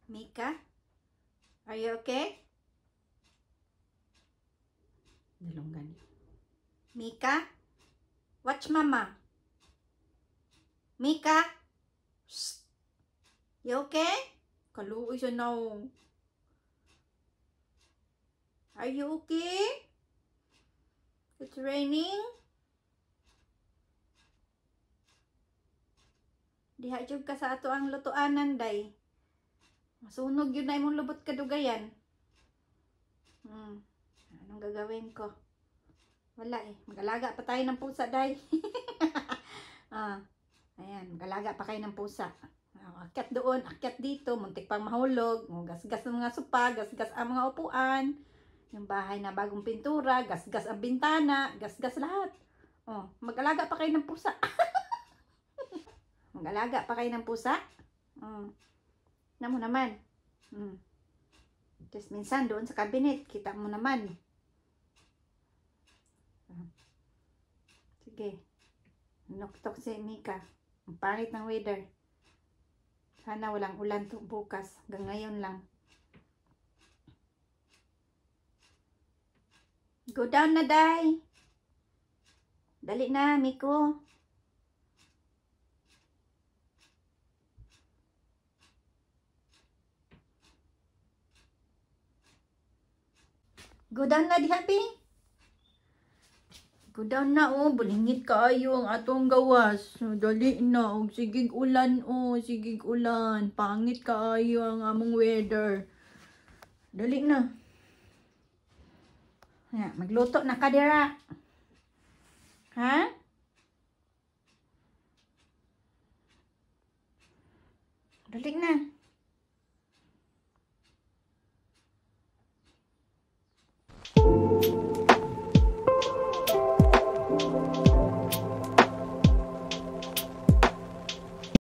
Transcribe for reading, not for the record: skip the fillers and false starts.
Mika? Are you okay? Dalungan. Mika? Watch mama. Mika? Shh. You okay? Kaluoy siya now. Are you okay? It's raining? Diha jud ka sa ato ang lutuanan, day. Masunog yun na imong lubot kadugayan. Anong gagawin ko? Wala eh. Mag-alaga pa tayo ng pusa, day. Ayan, mag-alaga pa kayo ng pusa. Akyat doon, akyat dito, muntik pang mahulog. Gas-gas ng mga sopa, gas-gas ang mga upuan. Yung bahay na bagong pintura, gas-gas ang bintana, gas-gas lahat. Mag-alaga pa kayo ng pusa. Mag-alaga pa kayo ng pusa? Na mo naman. Just minsan doon sa cabinet, kita mo naman. Sige. Nuktok si Mika. Ang pangit ng weather. Sana walang ulan bukas. Hanggang ngayon lang. Go down na, day. Dali na, Miko. Go down na, di happy? Go down na, bulingit kaayo ang atong gawas. Dali na, sigig ulan, sigig ulan. Pangit kaayo ang among weather. Dali na. Magluto na ka dira. Ha? Dali na.